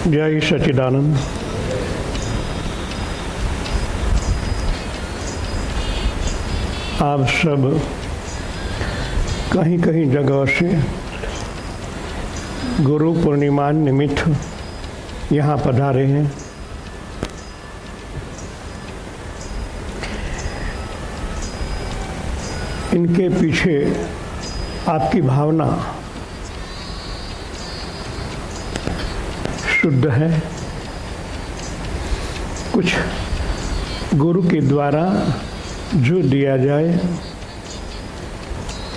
जय सच्चिदानंद। आप सब कहीं कहीं जगह से गुरु पूर्णिमा निमित्त यहाँ पधारे हैं। इनके पीछे आपकी भावना शुद्ध है। कुछ गुरु के द्वारा जो दिया जाए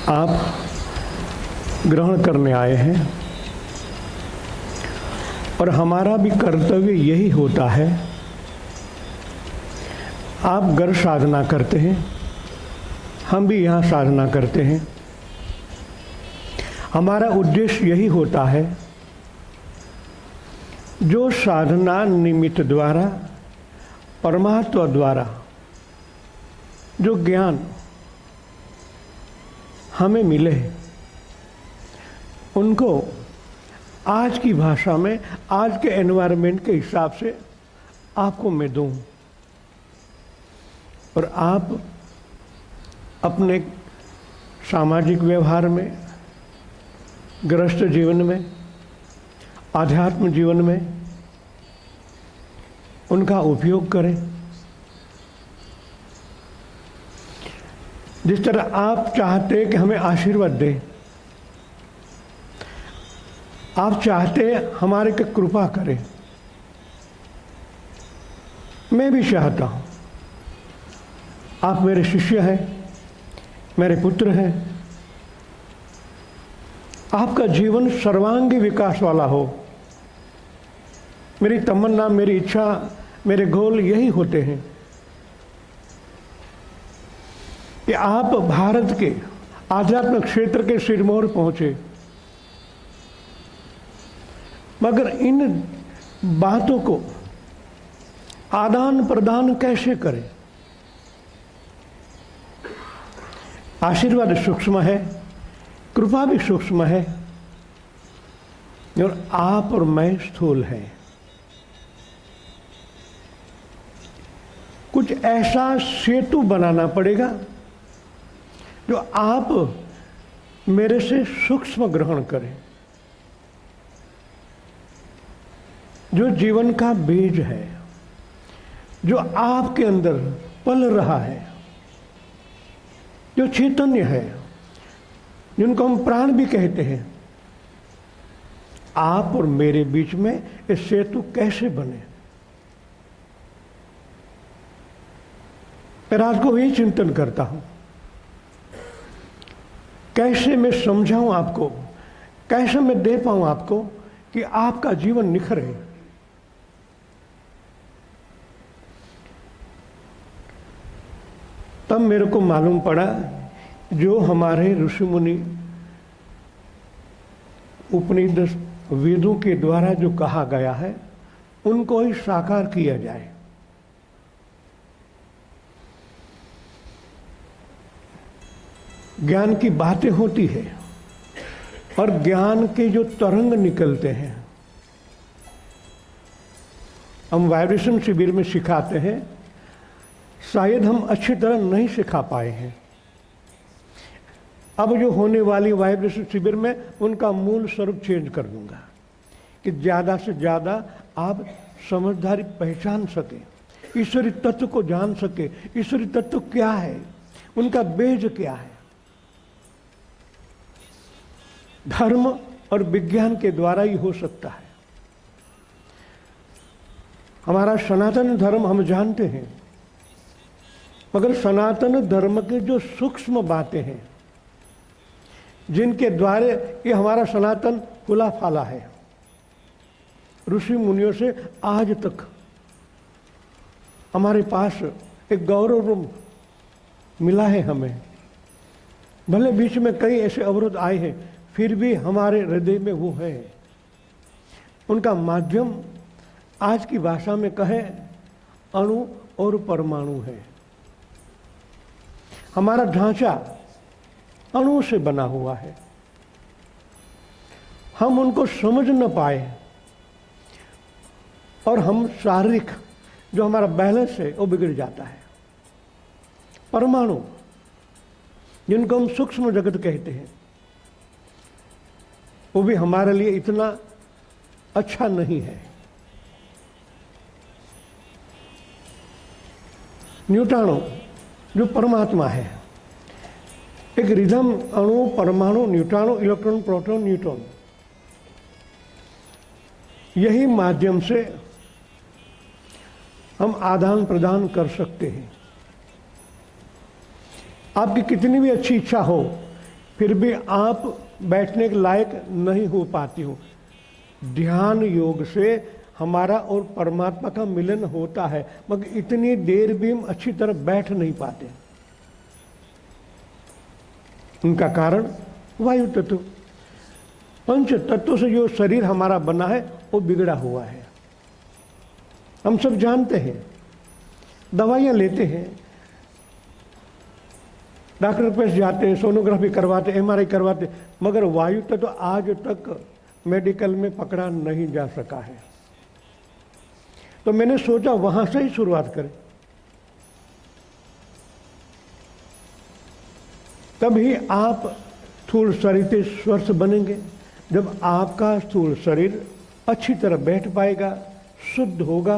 आप ग्रहण करने आए हैं और हमारा भी कर्तव्य यही होता है। आप घर साधना करते हैं, हम भी यहाँ साधना करते हैं। हमारा उद्देश्य यही होता है, जो साधना निमित्त द्वारा परमात्मा द्वारा जो ज्ञान हमें मिले उनको आज की भाषा में, आज के एनवायरनमेंट के हिसाब से आपको मैं दूं और आप अपने सामाजिक व्यवहार में, गृहस्थ जीवन में, आध्यात्म जीवन में उनका उपयोग करें। जिस तरह आप चाहते हैं कि हमें आशीर्वाद दें, आप चाहते हैं हमारे को कृपा करें, मैं भी चाहता हूं। आप मेरे शिष्य हैं, मेरे पुत्र हैं। आपका जीवन सर्वांगी विकास वाला हो, मेरी तमन्ना, मेरी इच्छा, मेरे गोल यही होते हैं कि आप भारत के आध्यात्मिक क्षेत्र के सिरमौर पहुंचे। मगर इन बातों को आदान प्रदान कैसे करें? आशीर्वाद सूक्ष्म है, कृपा भी सूक्ष्म है और आप और मैं स्थूल हैं। कुछ ऐसा सेतु बनाना पड़ेगा जो आप मेरे से सूक्ष्म ग्रहण करें, जो जीवन का बीज है, जो आपके अंदर पल रहा है, जो चैतन्य है, जिनको हम प्राण भी कहते हैं। आप और मेरे बीच में ये सेतु कैसे बने? मैं रात को यही चिंतन करता हूं, कैसे मैं समझाऊं आपको, कैसे मैं दे पाऊं आपको कि आपका जीवन निखरे। तब मेरे को मालूम पड़ा, जो हमारे ऋषि मुनि उपनिषद वेदों के द्वारा जो कहा गया है उनको ही साकार किया जाए। ज्ञान की बातें होती है और ज्ञान के जो तरंग निकलते हैं, हम वाइब्रेशन शिविर में सिखाते हैं, शायद हम अच्छी तरह नहीं सिखा पाए हैं। अब जो होने वाली वाइब्रेशन शिविर में उनका मूल स्वरूप चेंज कर दूंगा कि ज़्यादा से ज़्यादा आप समझदारी पहचान सके, ईश्वरी तत्व को जान सके। ईश्वरी तत्व क्या है, उनका बेज क्या है। धर्म और विज्ञान के द्वारा ही हो सकता है। हमारा सनातन धर्म हम जानते हैं, मगर सनातन धर्म के जो सूक्ष्म बातें हैं, जिनके द्वारा ये हमारा सनातन फूला फाला है, ऋषि मुनियों से आज तक हमारे पास एक गौरव मिला है हमें। भले बीच में कई ऐसे अवरोध आए हैं, फिर भी हमारे हृदय में वो है। उनका माध्यम आज की भाषा में कहें अणु और परमाणु है। हमारा ढांचा अणु से बना हुआ है। हम उनको समझ न पाए, और हम शारीरिक जो हमारा बैलेंस है वो बिगड़ जाता है। परमाणु जिनको हम सूक्ष्म जगत कहते हैं वो भी हमारे लिए इतना अच्छा नहीं है। न्यूट्रॉन जो परमात्मा है, एक रिदम अणु, परमाणु, न्यूट्रॉन, इलेक्ट्रॉन, प्रोटॉन, न्यूट्रॉन, यही माध्यम से हम आदान प्रदान कर सकते हैं। आपकी कितनी भी अच्छी इच्छा हो फिर भी आप बैठने के लायक नहीं हो पाती हो। ध्यान योग से हमारा और परमात्मा का मिलन होता है, मगर इतनी देर भी हम अच्छी तरह बैठ नहीं पाते। उनका कारण वायु तत्व, पंच तत्वों से जो शरीर हमारा बना है वो बिगड़ा हुआ है। हम सब जानते हैं, दवाइयां लेते हैं, डॉक्टर के पास जाते हैं, सोनोग्राफी करवाते, एमआरआई करवाते, मगर वायु तत्व आज तक मेडिकल में पकड़ा नहीं जा सका है। तो मैंने सोचा वहां से ही शुरुआत करें, तभी आप स्थूल शरीर से स्वस्थ बनेंगे। जब आपका स्थूल शरीर अच्छी तरह बैठ पाएगा, शुद्ध होगा,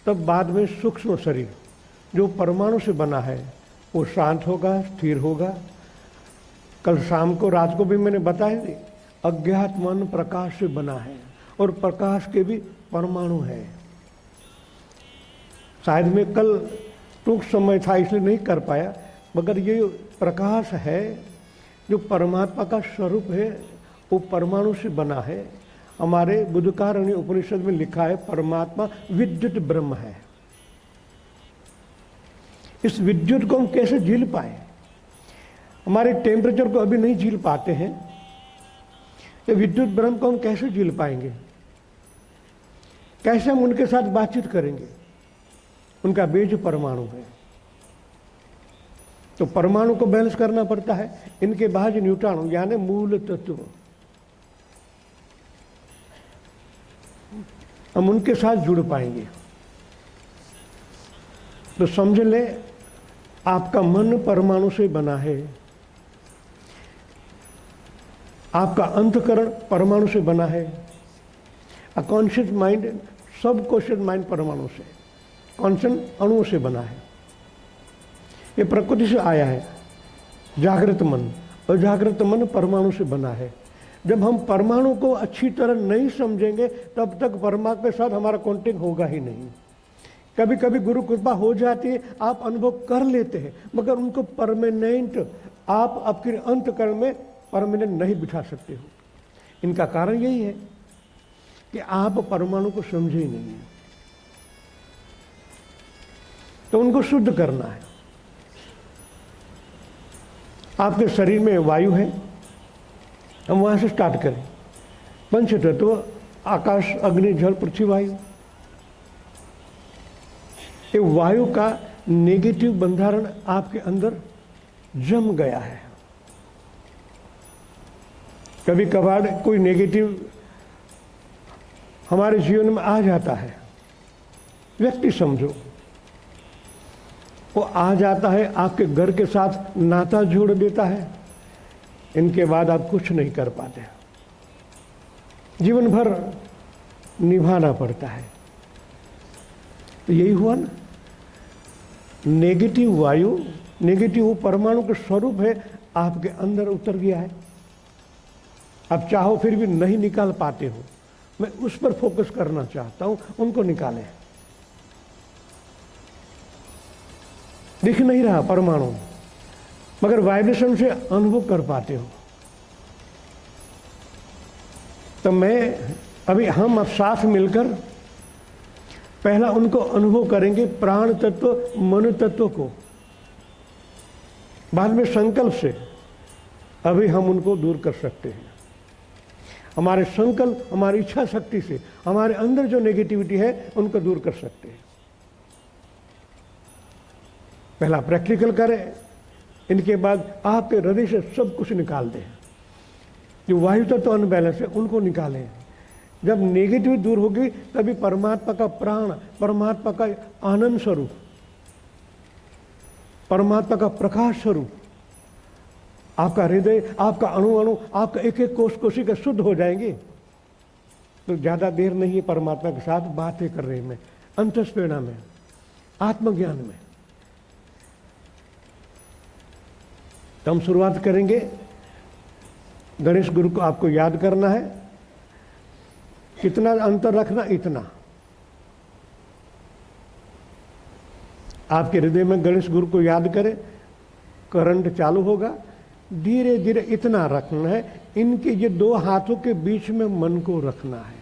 तब बाद में सूक्ष्म शरीर जो परमाणु से बना है वो शांत होगा, स्थिर होगा। कल शाम को, रात को भी मैंने बताया थी, अज्ञात मन प्रकाश से बना है और प्रकाश के भी परमाणु है। शायद मैं कल टूक समय था इसलिए नहीं कर पाया, मगर ये प्रकाश है जो परमात्मा का स्वरूप है, वो परमाणु से बना है। हमारे बुद्धकारण्य उपनिषद में लिखा है परमात्मा विद्युत ब्रह्म है। इस विद्युत को हम कैसे झील पाए? हमारे टेम्परेचर को अभी नहीं झील पाते हैं, तो विद्युत ब्रह्म को हम कैसे झील पाएंगे? कैसे हम उनके साथ बातचीत करेंगे? उनका बीज परमाणु है, तो परमाणु को बैलेंस करना पड़ता है। इनके बाहर न्यूट्रॉन यानी मूल तत्व, हम उनके साथ जुड़ पाएंगे। तो समझ ले, आपका मन परमाणु से बना है, आपका अंतकरण परमाणु से बना है, कॉन्शियस माइंड, सब कॉन्शियस माइंड परमाणु से, कॉन्शियस अणुओं से बना है। ये प्रकृति से आया है। जागृत मन और जागृत मन परमाणु से बना है। जब हम परमाणु को अच्छी तरह नहीं समझेंगे तब तक परमात्मा के साथ हमारा कॉन्टेक्ट होगा ही नहीं। कभी कभी गुरु कृपा हो जाती है, आप अनुभव कर लेते हैं, मगर उनको परमानेंट आप आपके अंतकरण में परमानेंट नहीं बिठा सकते हो। इनका कारण यही है कि आप परमाणु को समझे ही नहीं है। तो उनको शुद्ध करना है। आपके शरीर में वायु है, हम वहां से स्टार्ट करें। पंच तत्व आकाश, अग्नि, जल, पृथ्वी, वायु। ये वायु का नेगेटिव बंधारण आपके अंदर जम गया है। कभी कभार कोई नेगेटिव हमारे जीवन में आ जाता है, व्यक्ति समझो, वो आ जाता है, आपके घर के साथ नाता जोड़ देता है। इनके बाद आप कुछ नहीं कर पाते, जीवन भर निभाना पड़ता है। तो यही हुआ ना, नेगेटिव वायु, नेगेटिव परमाणु का स्वरूप है, आपके अंदर उतर गया है। आप चाहो फिर भी नहीं निकाल पाते हो। मैं उस पर फोकस करना चाहता हूं, उनको निकालें। दिख नहीं रहा परमाणु, मगर वाइब्रेशन से अनुभव कर पाते हो। तो हम अब साथ मिलकर पहला उनको अनुभव करेंगे, प्राण तत्व, मन तत्व को। बाद में संकल्प से अभी हम उनको दूर कर सकते हैं। हमारे संकल्प, हमारी इच्छा शक्ति से हमारे अंदर जो नेगेटिविटी है उनको दूर कर सकते हैं। पहला प्रैक्टिकल करें, इनके बाद आपके हृदय से सब कुछ निकाल दें। जो वायु तत्व अनबैलेंस है उनको निकालें। जब नेगेटिव दूर होगी तभी परमात्मा का प्राण, परमात्मा का आनंद स्वरूप, परमात्मा का प्रकाश स्वरूप, आपका हृदय, आपका अणु अणु, आपका एक एक कोश कोशिका शुद्ध हो जाएंगे। तो ज्यादा देर नहीं है परमात्मा के साथ बातें कर रहे हैं, अंतस्प्रेरणा में, आत्मज्ञान में। तो हम शुरुआत करेंगे। गणेश गुरु को आपको याद करना है। कितना अंतर रखना, इतना। आपके हृदय में गणेश गुरु को याद करें, करंट चालू होगा। धीरे धीरे इतना रखना है, इनके ये दो हाथों के बीच में मन को रखना है।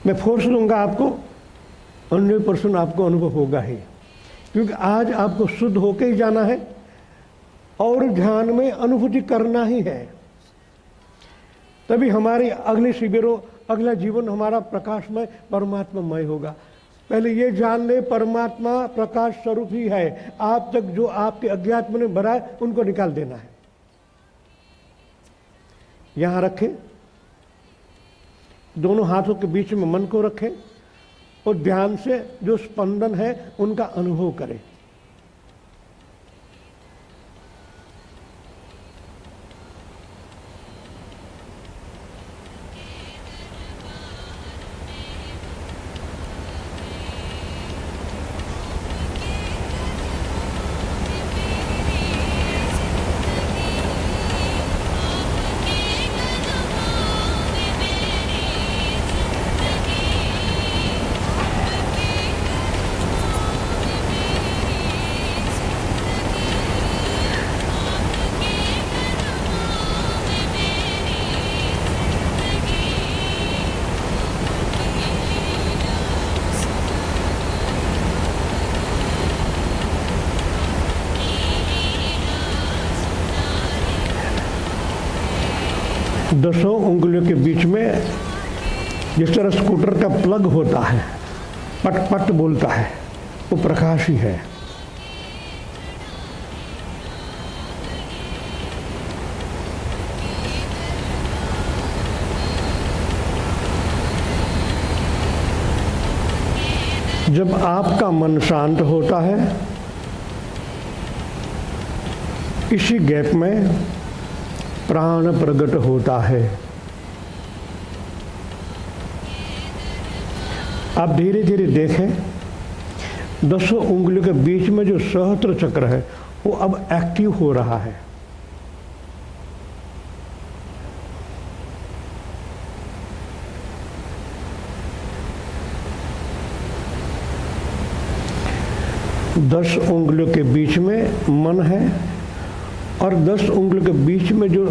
मैं फोर्स लूंगा आपको, 100% आपको अनुभव होगा ही, क्योंकि आज आपको शुद्ध होके ही जाना है और ध्यान में अनुभूति करना ही है। तभी हमारी अगले शिविरों, अगला जीवन हमारा प्रकाशमय, परमात्मामय होगा। पहले ये जान ले, परमात्मा प्रकाश स्वरूप ही है। आप तक जो आपके अज्ञात मन में भरा है, उनको निकाल देना है। यहां रखें, दोनों हाथों के बीच में मन को रखें और ध्यान से जो स्पंदन है उनका अनुभव करें। दसों उंगलियों के बीच में जिस तरह स्कूटर का प्लग होता है, पट पट बोलता है, वो प्रकाश ही है। जब आपका मन शांत होता है, इसी गैप में प्राण प्रकट होता है। आप धीरे धीरे देखें, दसों उंगलियों के बीच में जो सहस्त्र चक्र है वो अब एक्टिव हो रहा है। दस उंगलियों के बीच में मन है और 10 उंगलियों के बीच में जो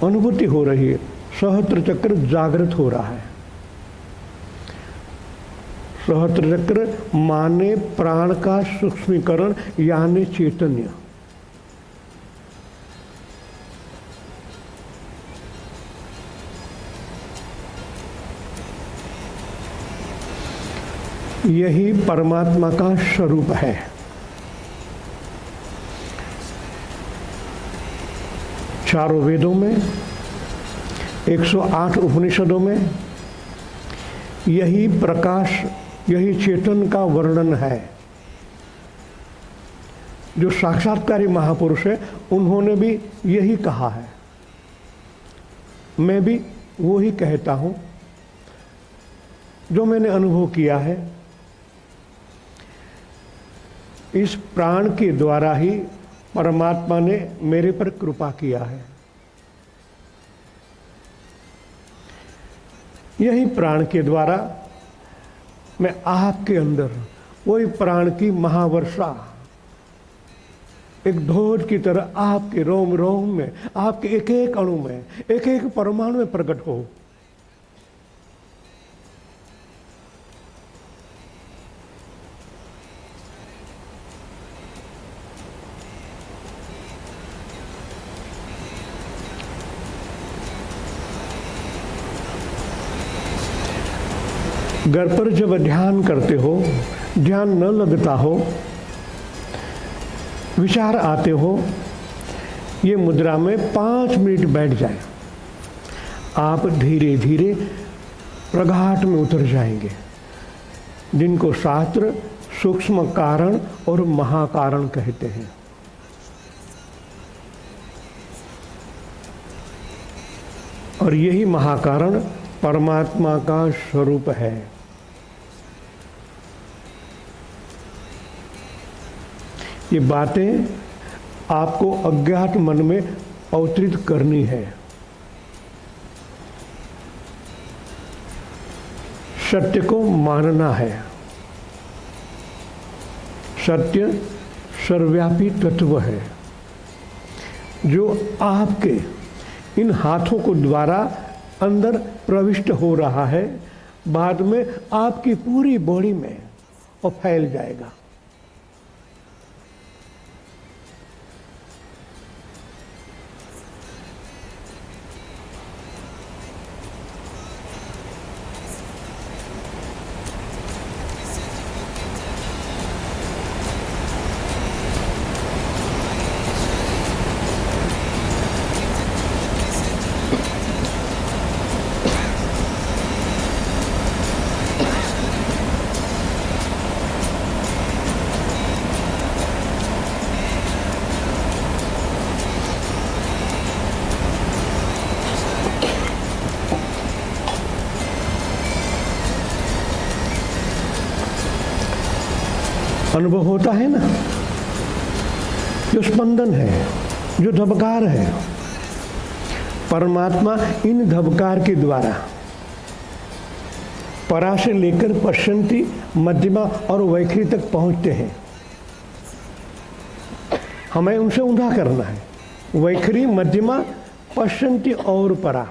अनुभूति हो रही है, सहस्त्र चक्र जागृत हो रहा है। सहस्त्र चक्र माने प्राण का सूक्ष्मीकरण, यानी चैतन्य। यही परमात्मा का स्वरूप है। चारों वेदों में, 108 उपनिषदों में यही प्रकाश, यही चेतन का वर्णन है। जो साक्षात्कारी महापुरुष है, उन्होंने भी यही कहा है। मैं भी वो ही कहता हूं जो मैंने अनुभव किया है। इस प्राण के द्वारा ही परमात्मा ने मेरे पर कृपा किया है। यही प्राण के द्वारा मैं आपके अंदर वही प्राण की महावर्षा, एक ध्वज की तरह आपके रोम रोम में, आपके एक एक अणु में, एक एक परमाणु में प्रकट हो। घर पर जब ध्यान करते हो, ध्यान न लगता हो, विचार आते हो, ये मुद्रा में 5 मिनट बैठ जाए। आप धीरे धीरे प्रघाट में उतर जाएंगे, जिनको शास्त्र सूक्ष्म कारण और महाकारण कहते हैं। और यही महाकारण परमात्मा का स्वरूप है। ये बातें आपको अज्ञात मन में अवतरित करनी है। सत्य को मानना है। सत्य सर्वव्यापी तत्व है जो आपके इन हाथों को द्वारा अंदर प्रविष्ट हो रहा है, बाद में आपकी पूरी बॉडी में और फैल जाएगा। अनुभव होता है ना, जो स्पंदन है, जो धबकार है, परमात्मा इन धबकार के द्वारा परा से लेकर पश्चंती, मध्यमा और वैखरी तक पहुंचते हैं। हमें उनसे ऊंधा करना है। वैखरी, मध्यमा, पश्चंती और परा।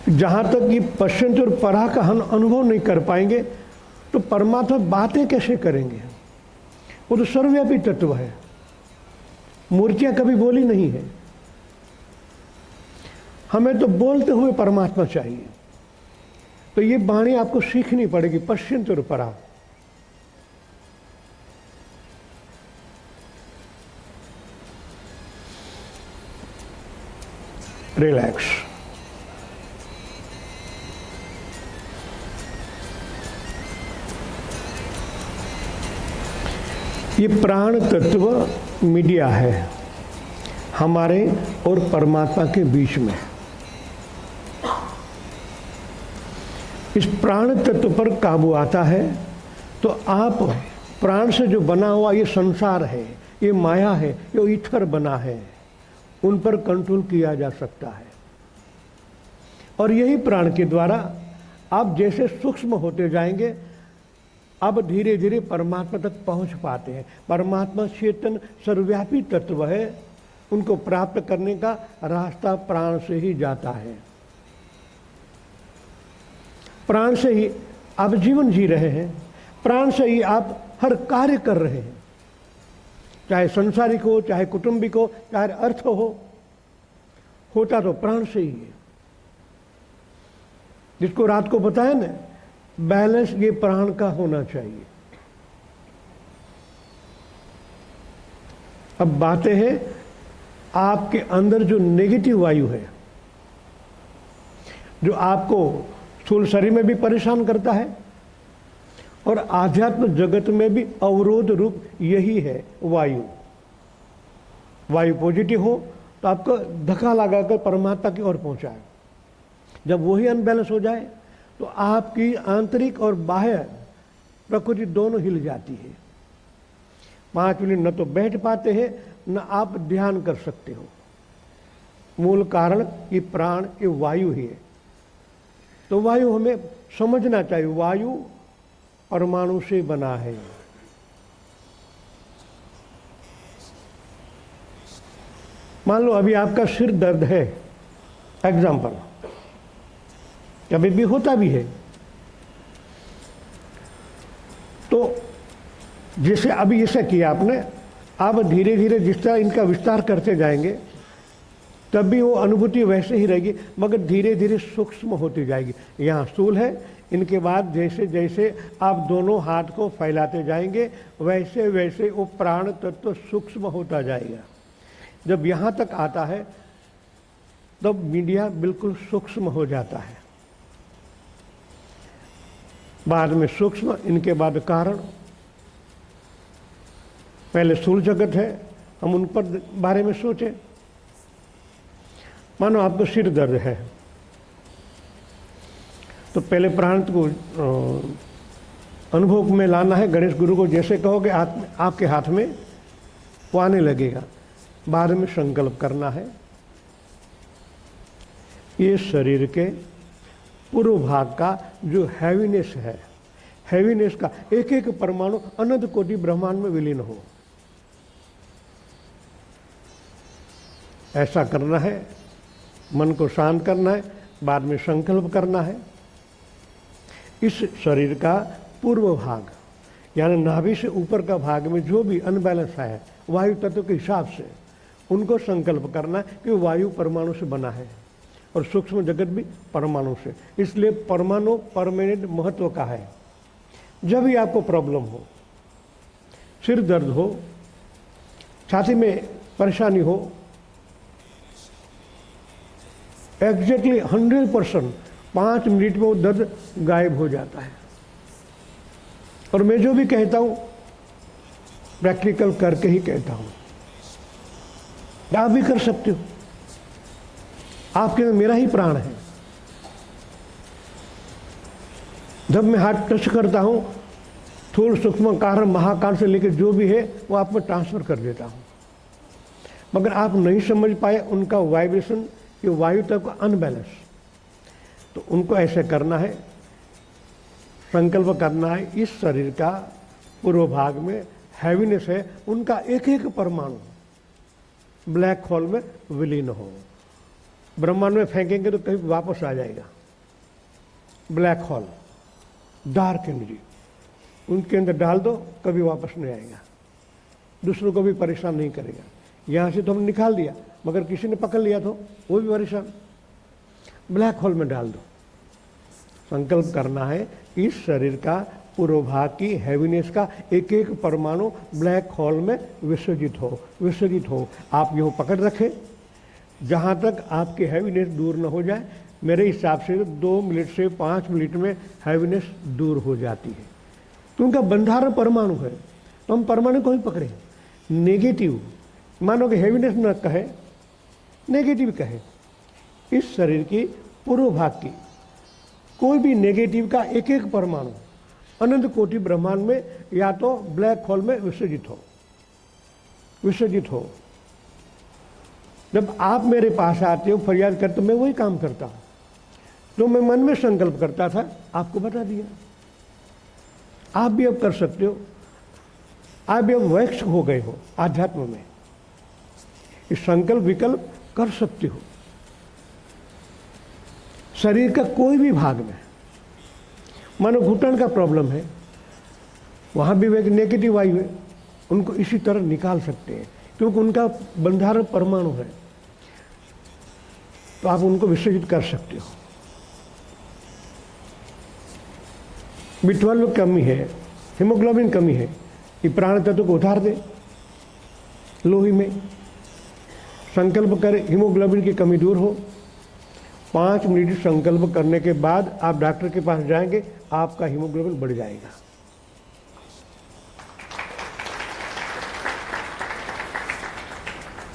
जहां तक ये पश्चंती और परा का हम अनुभव नहीं कर पाएंगे तो परमात्मा बातें कैसे करेंगे? वो तो सर्वव्यापी तत्व है, मूर्तियां कभी बोली नहीं है। हमें तो बोलते हुए परमात्मा चाहिए। तो ये वाणी आपको सीखनी पड़ेगी, पश्चंती और परा। रिलैक्स। ये प्राण तत्व मीडिया है हमारे और परमात्मा के बीच में। इस प्राण तत्व पर काबू आता है तो आप प्राण से जो बना हुआ ये संसार है, ये माया है, ये ईथर बना है, उन पर कंट्रोल किया जा सकता है। और यही प्राण के द्वारा आप जैसे सूक्ष्म होते जाएंगे, अब धीरे धीरे परमात्मा तक पहुंच पाते हैं। परमात्मा चेतन सर्वव्यापी तत्व है, उनको प्राप्त करने का रास्ता प्राण से ही जाता है। प्राण से ही आप जीवन जी रहे हैं, प्राण से ही आप हर कार्य कर रहे हैं, चाहे संसारिक हो, चाहे कुटुंबिक हो, चाहे अर्थ हो, होता तो प्राण से ही है। जिसको रात को बताया ना, बैलेंस ये प्राण का होना चाहिए। अब बातें हैं आपके अंदर जो नेगेटिव वायु है, जो आपको स्थूल शरीर में भी परेशान करता है और आध्यात्म जगत में भी अवरोध रूप यही है वायु। वायु पॉजिटिव हो तो आपको धक्का लगाकर परमात्मा की ओर पहुंचाए। जब वही अनबैलेंस हो जाए तो आपकी आंतरिक और बाह्य प्रकृति दोनों हिल जाती है। 5 मिनट न तो बैठ पाते हैं, न आप ध्यान कर सकते हो। मूल कारण ये प्राण, ये वायु ही है। तो वायु हमें समझना चाहिए, वायु परमाणु से बना है। मान लो अभी आपका सिर दर्द है, एग्जाम्पल, कभी भी होता भी है, तो जैसे अभी ऐसा किया आपने, आप धीरे धीरे जिस तरह इनका विस्तार करते जाएंगे तब भी वो अनुभूति वैसे ही रहेगी, मगर धीरे धीरे सूक्ष्म होती जाएगी। यहाँ स्थूल है, इनके बाद जैसे जैसे आप दोनों हाथ को फैलाते जाएंगे वैसे वैसे वो प्राण तत्व सूक्ष्म होता जाएगा। जब यहाँ तक आता है तब मीडिया बिल्कुल सूक्ष्म हो जाता है, बाद में सूक्ष्म, इनके बाद कारण। पहले स्थूल जगत है, हम उन पर बारे में सोचें। मानो आपको सिर दर्द है तो पहले प्राण को अनुभव में लाना है। गणेश गुरु को जैसे कहोगे आपके हाथ में वो आने लगेगा। बाद में संकल्प करना है, ये शरीर के पूर्व भाग का जो हैवीनेस है, हैवीनेस का एक एक परमाणु अनंत कोटि ब्रह्मांड में विलीन हो, ऐसा करना है। मन को शांत करना है, बाद में संकल्प करना है। इस शरीर का पूर्व भाग यानी नाभि से ऊपर का भाग में जो भी अनबैलेंस है वायु तत्व के हिसाब से, उनको संकल्प करना है कि वायु परमाणु से बना है और सूक्ष्म जगत भी परमाणु से। इसलिए परमाणु परमानेंट महत्व का है। जब भी आपको प्रॉब्लम हो, सिर दर्द हो, छाती में परेशानी हो, एग्जैक्टली 100% 5 मिनट में वो दर्द गायब हो जाता है। और मैं जो भी कहता हूं प्रैक्टिकल करके ही कहता हूं। आप भी कर सकते हो, आपके में मेरा ही प्राण है। जब मैं हाथ टच करता हूं, थूल सूक्ष्म कारण महाकाल से लेकर जो भी है वो आप में ट्रांसफर कर देता हूं। मगर आप नहीं समझ पाए उनका वाइब्रेशन, ये वायु तत्व अनबैलेंस, तो उनको ऐसे करना है, संकल्प करना है। इस शरीर का पूर्व भाग में हैवीनेस है, उनका एक एक परमाणु ब्लैक होल में विलीन हो। ब्रह्मांड में फेंकेंगे तो कहीं वापस आ जाएगा। ब्लैक होल, डार्क एनर्जी, उनके अंदर डाल दो, कभी वापस नहीं आएगा, दूसरों को भी परेशान नहीं करेगा। यहाँ से तो हमने निकाल दिया, मगर किसी ने पकड़ लिया तो वो भी परेशान। ब्लैक होल में डाल दो। संकल्प करना है इस शरीर का पूर्व भाग की हैवीनेस का एक एक परमाणु ब्लैक होल में विसर्जित हो, विसर्जित हो। आप यूँ पकड़ रखें जहाँ तक आपकी हैवीनेस दूर न हो जाए। मेरे हिसाब से 2 मिनट से 5 मिनट में हैवीनेस दूर हो जाती है। तो उनका बंधारण परमाणु है, तो हम परमाणु को ही पकड़े। नेगेटिव मानो कि हैवीनेस न कहे, नेगेटिव कहे। इस शरीर की पूर्व भाग की कोई भी नेगेटिव का एक एक परमाणु अनंत कोटि ब्रह्मांड में या तो ब्लैक होल में विसर्जित हो, विसर्जित हो। जब आप मेरे पास आते हो, फरियाद करते हो, मैं वही काम करता हूं। तो मैं मन में संकल्प करता था, आपको बता दिया। आप भी अब कर सकते हो। आप भी अब वैक्स हो गए हो आध्यात्म में, इस संकल्प विकल्प कर सकते हो। शरीर का कोई भी भाग में, मानो घुटन का प्रॉब्लम है, वहां भी एक नेगेटिव वायु है, उनको इसी तरह निकाल सकते हैं क्योंकि उनका बंधारण परमाणु है। तो आप उनको विसर्जित कर सकते हो। B12 कमी है, हीमोग्लोबिन कमी है, ये प्राण तत्व को उतार दे लोही में। संकल्प करें हीमोग्लोबिन की कमी दूर हो। 5 मिनट संकल्प करने के बाद आप डॉक्टर के पास जाएंगे, आपका हीमोग्लोबिन बढ़ जाएगा।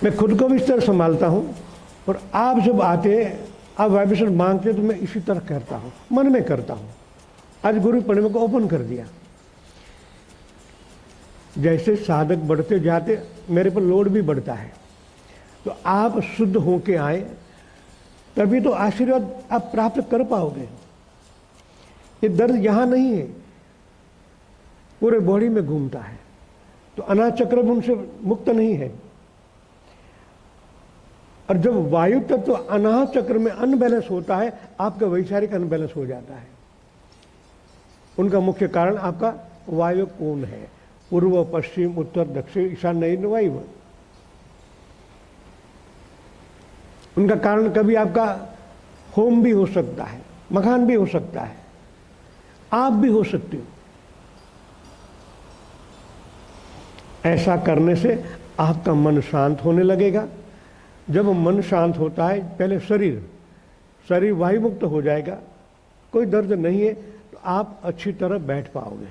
मैं खुद को भी इस तरह संभालता हूं और आप जब आते हैं, आप वाइब्रेशन मांगते हैं, तो मैं इसी तरह करता हूं, मन में करता हूं। आज गुरु पूर्णिमा को ओपन कर दिया। जैसे साधक बढ़ते जाते मेरे पर लोड भी बढ़ता है, तो आप शुद्ध होके आए तभी तो आशीर्वाद आप प्राप्त कर पाओगे। ये दर्द यहां नहीं है, पूरे बॉडी में घूमता है, तो अनाहत चक्र भी उनसे मुक्त नहीं है। और जब वायु तत्व अनाहत चक्र में अनबैलेंस होता है, आपका वैचारिक अनबैलेंस हो जाता है। उनका मुख्य कारण आपका वायु कोण है, पूर्व पश्चिम उत्तर दक्षिण ईशान्य वायु। उनका कारण कभी आपका होम भी हो सकता है, मकान भी हो सकता है, आप भी हो सकते हो। ऐसा करने से आपका मन शांत होने लगेगा। जब मन शांत होता है, पहले शरीर वायु मुक्त हो जाएगा, कोई दर्द नहीं है, तो आप अच्छी तरह बैठ पाओगे।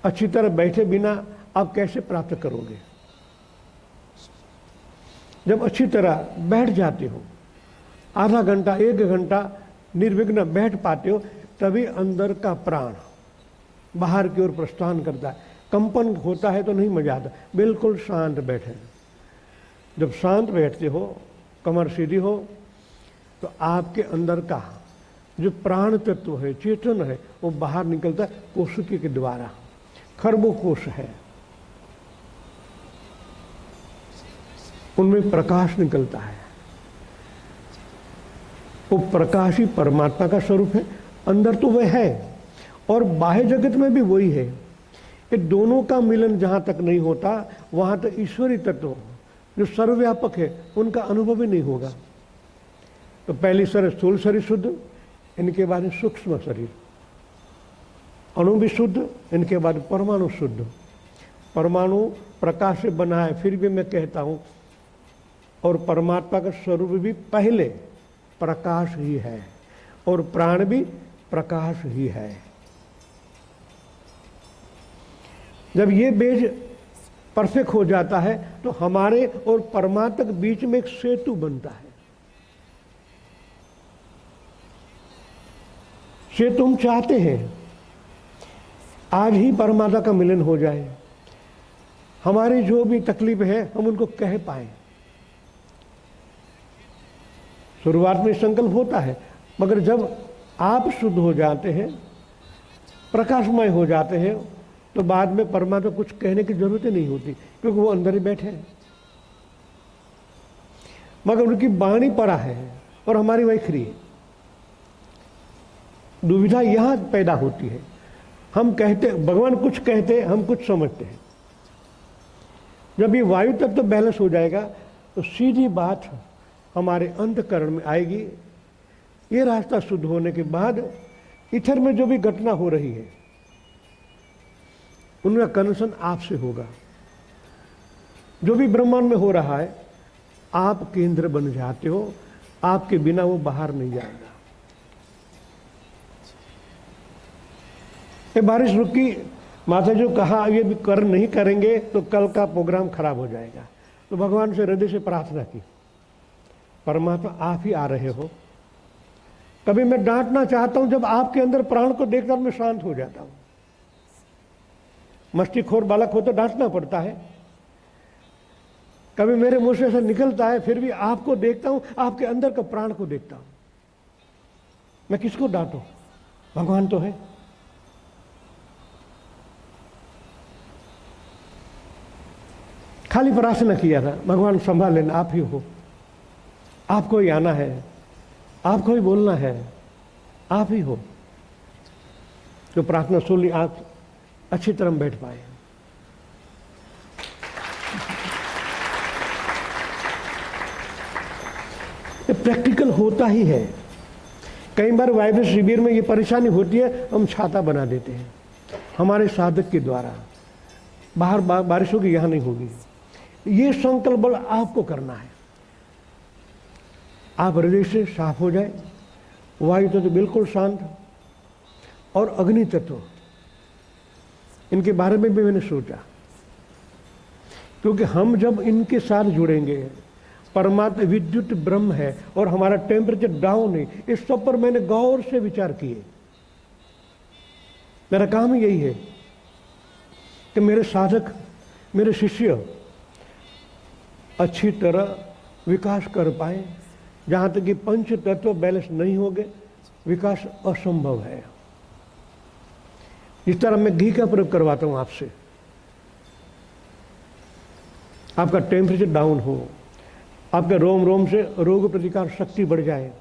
अच्छी तरह बैठे बिना आप कैसे प्राप्त करोगे? जब अच्छी तरह बैठ जाते हो, आधा घंटा 1 घंटा निर्विघ्न बैठ पाते हो, तभी अंदर का प्राण बाहर की ओर प्रस्थान करता है। कंपन होता है तो नहीं मजा आता। बिल्कुल शांत बैठे। जब शांत बैठते हो, कमर सीधी हो, तो आपके अंदर का जो प्राण तत्व है, चेतन है, वो बाहर निकलता है कोशिका के द्वारा। खरबों कोश है, उनमें प्रकाश निकलता है। वो प्रकाश ही परमात्मा का स्वरूप है। अंदर तो वह है और बाह्य जगत में भी वही है। ये दोनों का मिलन जहां तक नहीं होता, वहां तक ईश्वरी तत्व जो सर्वव्यापक है, उनका अनुभव ही नहीं होगा। तो पहली स्थूल शरीर शुद्ध, इनके बाद सूक्ष्म शरीर, अणु भी शुद्ध, इनके बाद परमाणु शुद्ध। परमाणु प्रकाश से बना है, फिर भी मैं कहता हूं, और परमात्मा का स्वरूप भी पहले प्रकाश ही है और प्राण भी प्रकाश ही है। जब ये बेज परफेक्ट हो जाता है, तो हमारे और परमात्मा के बीच में एक सेतु बनता है। सेतु हम चाहते हैं आज ही परमात्मा का मिलन हो जाए, हमारी जो भी तकलीफ है हम उनको कह पाए। शुरुआत में संकल्प होता है, मगर जब आप शुद्ध हो जाते हैं, प्रकाशमय हो जाते हैं, तो बाद में परमात्मा कुछ कहने की जरूरत ही नहीं होती, क्योंकि वो अंदर ही बैठे हैं। मगर उनकी वाणी परा है और हमारी वैखरी है। दुविधा यहां पैदा होती है। हम कहते, भगवान कुछ कहते, हम कुछ समझते हैं। जब ये वायु तत्व बैलेंस हो जाएगा, तो सीधी बात हमारे अंतःकरण में आएगी। ये रास्ता शुद्ध होने के बाद इथर में जो भी घटना हो रही है, उनका कनेक्शन आपसे होगा। जो भी ब्रह्मांड में हो रहा है, आप केंद्र बन जाते हो। आपके बिना वो बाहर नहीं जाएगा। ये बारिश रुकी, माता जो कहा ये भी नहीं करेंगे तो कल का प्रोग्राम खराब हो जाएगा। तो भगवान से हृदय से प्रार्थना की, परमात्मा आप ही आ रहे हो। कभी मैं डांटना चाहता हूं, जब आपके अंदर प्राण को देखकर मैं शांत हो जाता हूं। मस्तीखोर बालक हो तो डांटना पड़ता है। कभी मेरे मुंह से ऐसा निकलता है, फिर भी आपको देखता हूं, आपके अंदर का प्राण को देखता हूं। मैं किसको डांटूं? भगवान तो है। खाली प्रार्थना किया था, भगवान संभाल लेना, आप ही हो, आपको ही आना है, आपको ही बोलना है, आप ही हो। जो प्रार्थना सुन ली, आप अच्छी तरह बैठ पाए। ये प्रैक्टिकल होता ही है। कई बार वाइब्रेट शिविर में ये परेशानी होती है, हम छाता बना देते हैं हमारे साधक के द्वारा। बाहर बारिश होगी, यहां नहीं होगी। ये संकल्प बल आपको करना है। आप हृदय से साफ हो जाए। वायु तत्व बिल्कुल शांत, और अग्नि तत्व, इनके बारे में भी मैंने सोचा, क्योंकि हम जब इनके साथ जुड़ेंगे, परमात्मा विद्युत ब्रह्म है और हमारा टेम्परेचर डाउन है। इस सब पर मैंने गौर से विचार किए। मेरा काम ही यही है कि मेरे साधक, मेरे शिष्य अच्छी तरह विकास कर पाए। जहां तक कि पंच तत्व बैलेंस नहीं होंगे, विकास असंभव है। इस तरह मैं घी का प्रयोग करवाता हूं आपसे। आपका टेम्परेचर डाउन हो, आपके रोम रोम से रोग प्रतिकार शक्ति बढ़ जाए,